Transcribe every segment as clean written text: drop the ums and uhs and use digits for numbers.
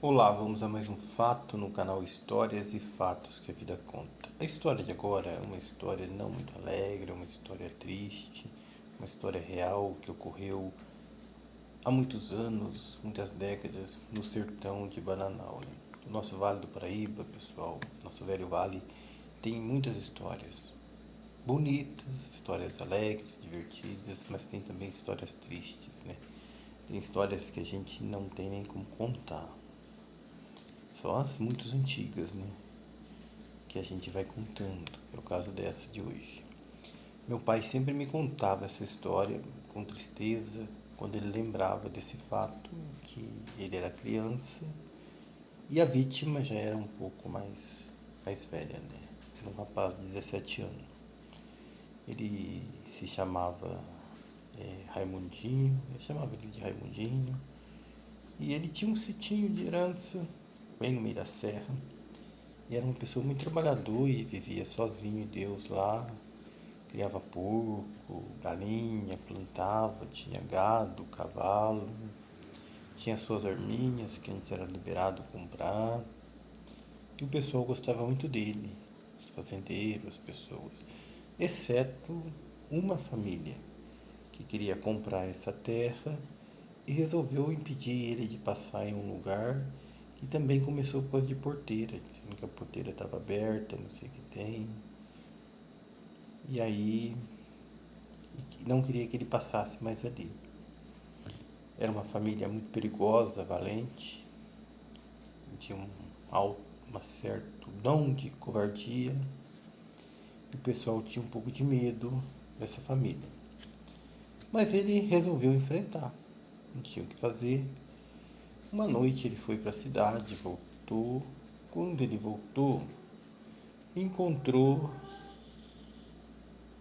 Olá, vamos a mais um fato no canal Histórias e Fatos que a Vida Conta. A história de agora é uma história não muito alegre, uma história triste, uma história real que ocorreu há muitos anos, muitas décadas, no sertão de Bananal, né? O nosso Vale do Paraíba, pessoal, nosso velho vale, tem muitas histórias bonitas, histórias alegres, divertidas, mas tem também histórias tristes, né? Tem histórias que a gente não tem nem como contar. Só as muito antigas, né? Que a gente vai contando. É o caso dessa de hoje. Meu pai sempre me contava essa história com tristeza quando ele lembrava desse fato que ele era criança e a vítima já era um pouco mais velha, né? Era um rapaz de 17 anos. Ele se chamava Raimundinho, eu chamava ele de Raimundinho, e ele tinha um sitinho de herança bem no meio da serra. E era uma pessoa muito trabalhadora e vivia sozinho, Deus lá, criava porco, galinha, plantava, tinha gado, cavalo, tinha suas arminhas que antes era liberado comprar. E o pessoal gostava muito dele, os fazendeiros, as pessoas, exceto uma família que queria comprar essa terra e resolveu impedir ele de passar em um lugar e também começou por causa de porteira, dizendo que a porteira estava aberta, não sei o que tem. E aí não queria que ele passasse mais ali. Era uma família muito perigosa, valente, tinha um certo dom de covardia e o pessoal tinha um pouco de medo dessa família. Mas ele resolveu enfrentar, não tinha o que fazer. Uma noite ele foi para a cidade, voltou. Quando ele voltou, encontrou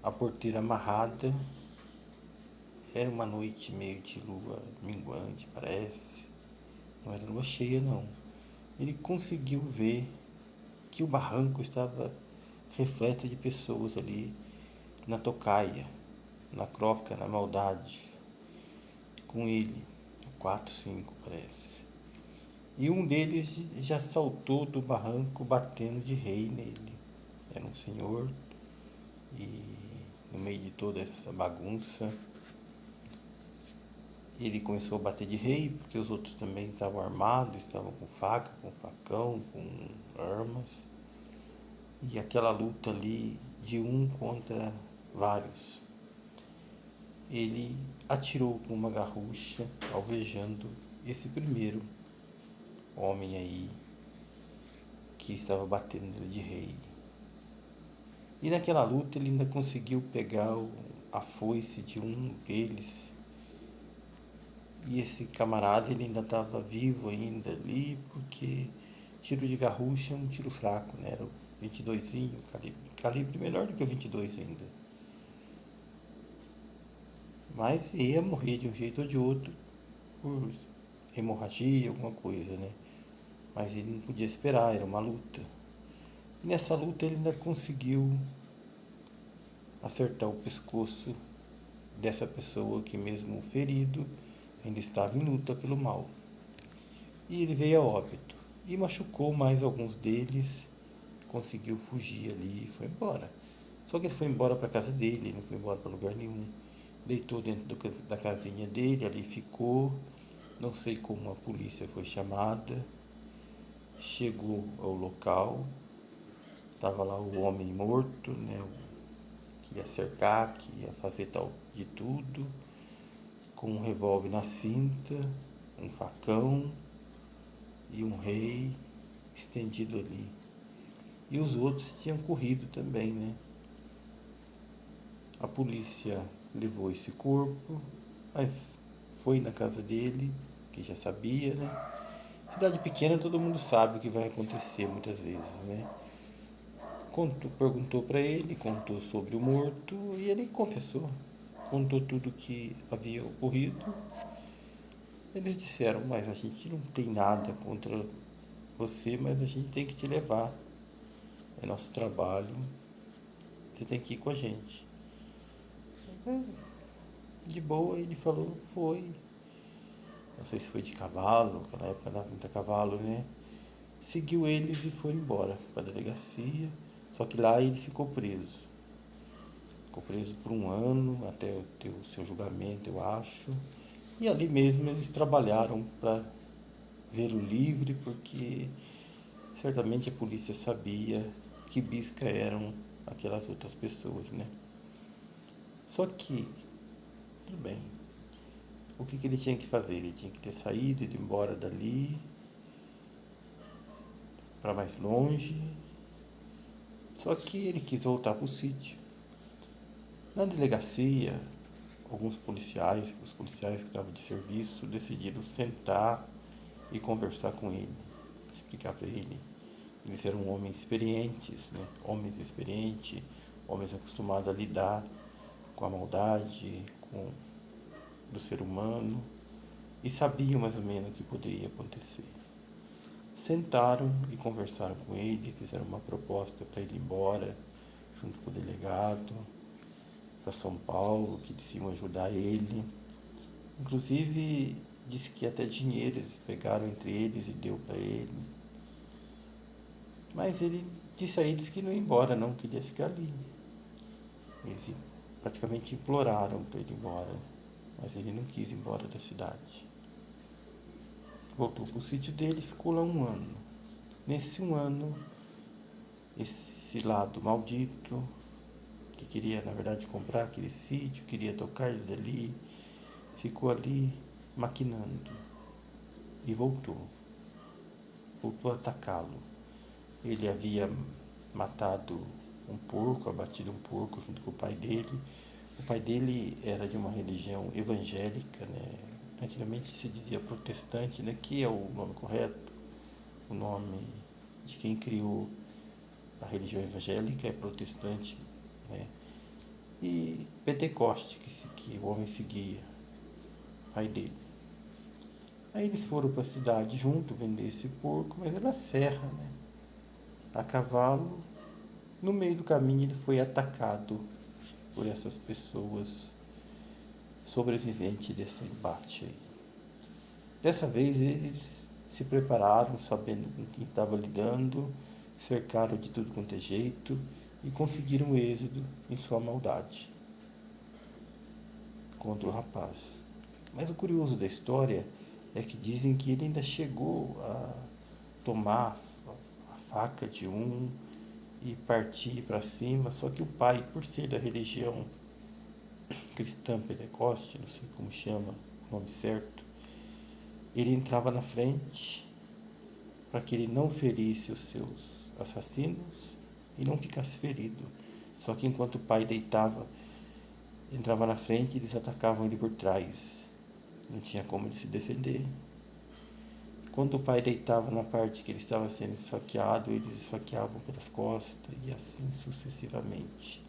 a porteira amarrada. Era uma noite meio de lua minguante, parece. Não era lua cheia, não. Ele conseguiu ver que o barranco estava repleto de pessoas ali na tocaia, na croca, na maldade, com ele, quatro, cinco parece. E um deles já saltou do barranco batendo de rei nele. Era um senhor e no meio de toda essa bagunça ele começou a bater de rei, porque os outros também estavam armados, estavam com faca, com facão, com armas. E aquela luta ali de um contra vários. Ele atirou com uma garrucha, alvejando esse primeiro homem aí que estava batendo nele de rei. E naquela luta ele ainda conseguiu pegar a foice de um deles. E esse camarada ele ainda estava vivo ainda ali, porque tiro de garrucha é um tiro fraco, né? Era o 22, calibre melhor do que o 22 ainda. Mas ia morrer de um jeito ou de outro por hemorragia, alguma coisa, né? Mas ele não podia esperar, era uma luta. E nessa luta ele ainda conseguiu acertar o pescoço dessa pessoa que mesmo ferido ainda estava em luta pelo mal. E ele veio a óbito. E machucou mais alguns deles, conseguiu fugir ali e foi embora. Só que ele foi embora para casa dele, não foi embora para lugar nenhum. Deitou dentro da casinha dele, ali ficou. Não sei como a polícia foi chamada. Chegou ao local, estava lá o homem morto, né? Que ia cercar, que ia fazer tal de tudo, com um revólver na cinta, um facão e um rei estendido ali. E os outros tinham corrido também, né? A polícia levou esse corpo, mas foi na casa dele, que já sabia, né? Cidade pequena, todo mundo sabe o que vai acontecer muitas vezes, né? Perguntou para ele, contou sobre o morto e ele confessou. Contou tudo o que havia ocorrido. Eles disseram, mas a gente não tem nada contra você, mas a gente tem que te levar. É nosso trabalho, você tem que ir com a gente. De boa, ele falou, foi. não sei se foi de cavalo, naquela época andava muito a cavalo, né? Seguiu eles e foi embora para a delegacia. Só que lá ele ficou preso. Ficou preso por um ano até ter o seu julgamento, eu acho. E ali mesmo eles trabalharam para vê-lo livre, porque certamente a polícia sabia que bisca eram aquelas outras pessoas, né? Só que, tudo bem, o que ele tinha que fazer? Ele tinha que ter saído, ido embora dali, para mais longe. Só que ele quis voltar para o sítio. Na delegacia, os policiais que estavam de serviço, decidiram sentar e conversar com ele, explicar para ele. Eles eram homens experientes, né? Homens experientes, homens acostumados a lidar com a maldade, com do ser humano e sabiam mais ou menos o que poderia acontecer. Sentaram e conversaram com ele, fizeram uma proposta para ele ir embora, junto com o delegado, para São Paulo, que eles iam ajudar ele. Inclusive, disse que até dinheiro eles pegaram entre eles e deu para ele. Mas ele disse a eles que não ia embora, não queria ficar ali. Eles praticamente imploraram para ele ir embora, mas ele não quis ir embora da cidade. Voltou para o sítio dele e ficou lá um ano. Nesse um ano, esse lado maldito, que queria, na verdade, comprar aquele sítio, queria tocar ele dali, ficou ali maquinando e voltou. Voltou a atacá-lo. Ele havia matado um porco, abatido um porco junto com o pai dele. O pai dele era de uma religião evangélica, né? Antigamente se dizia protestante, né? Que é o nome correto. O nome de quem criou a religião evangélica é protestante, né? E Pentecoste, que o homem seguia, pai dele. Aí eles foram para a cidade junto vender esse porco, mas era serra, né? A cavalo. No meio do caminho ele foi atacado por essas pessoas sobreviventes desse embate aí. Dessa vez eles se prepararam, sabendo com quem estava lidando, cercaram de tudo quanto é jeito e conseguiram êxito em sua maldade contra o rapaz. Mas o curioso da história é que dizem que ele ainda chegou a tomar a faca de um e partir para cima, só que o pai, por ser da religião cristã Pentecoste, não sei como chama o nome certo, ele entrava na frente para que ele não ferisse os seus assassinos e não ficasse ferido. Só que enquanto o pai deitava, entrava na frente, eles atacavam ele por trás. Não tinha como ele se defender. Quando o pai deitava na parte que ele estava sendo esfaqueado, eles esfaqueavam pelas costas e assim sucessivamente.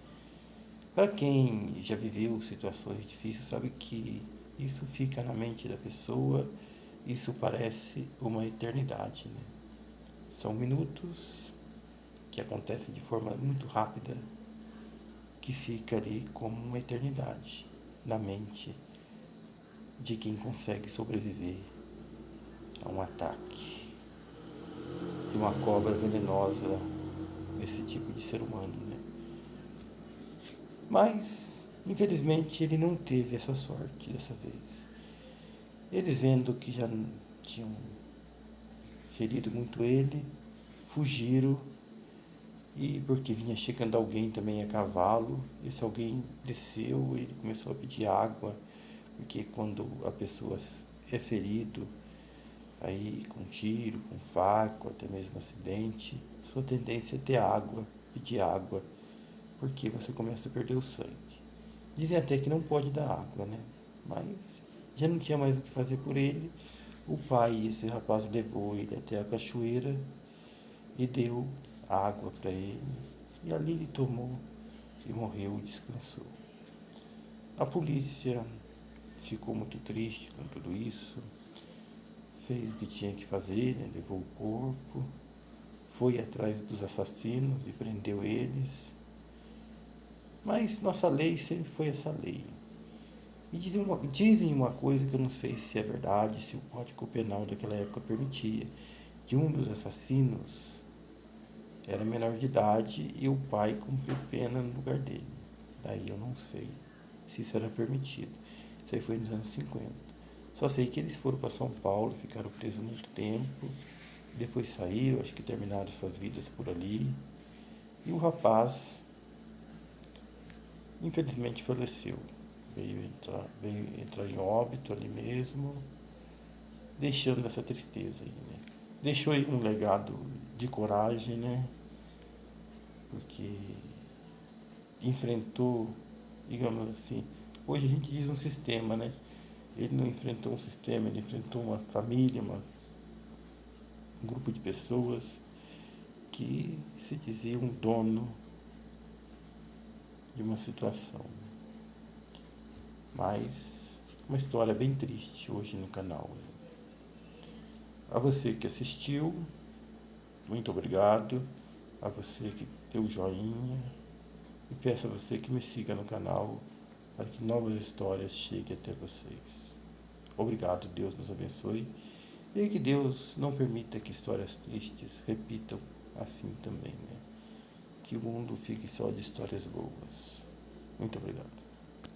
Para quem já viveu situações difíceis, sabe que isso fica na mente da pessoa, isso parece uma eternidade, né? São minutos que acontecem de forma muito rápida, que fica ali como uma eternidade na mente de quem consegue sobreviver a um ataque de uma cobra venenosa desse tipo de ser humano, né? Mas, infelizmente, ele não teve essa sorte dessa vez. Eles vendo que já tinham ferido muito ele, fugiram e porque vinha chegando alguém também a cavalo, esse alguém desceu, ele começou a pedir água, porque quando a pessoa é ferido, aí com tiro, com faca, até mesmo acidente, sua tendência é ter água, pedir água, porque você começa a perder o sangue. Dizem até que não pode dar água, né? Mas já não tinha mais o que fazer por ele. O pai, esse rapaz, levou ele até a cachoeira e deu água para ele. E ali ele tomou e morreu e descansou. A polícia ficou muito triste com tudo isso, fez o que tinha que fazer, né? Levou o corpo, foi atrás dos assassinos e prendeu eles. Mas nossa lei sempre foi essa lei. E dizem uma coisa que eu não sei se é verdade, se o Código Penal daquela época permitia, que um dos assassinos era menor de idade e o pai cumpriu pena no lugar dele. Daí eu não sei se isso era permitido. Isso aí foi nos anos 50. Só sei que eles foram para São Paulo, ficaram presos muito tempo, depois saíram, acho que terminaram suas vidas por ali. E o rapaz, infelizmente, faleceu. Veio entrar em óbito ali mesmo, deixando essa tristeza aí, né? Deixou aí um legado de coragem, né? Porque enfrentou, digamos assim, hoje a gente diz um sistema, né? Ele não enfrentou um sistema, ele enfrentou uma família, um grupo de pessoas que se diziam dono de uma situação. Mas uma história bem triste hoje no canal. A você que assistiu, muito obrigado. A você que deu joinha. E peço a você que me siga no canal para que novas histórias cheguem até vocês. Obrigado, Deus nos abençoe. E que Deus não permita que histórias tristes repitam assim também, né? Que o mundo fique só de histórias boas. Muito obrigado.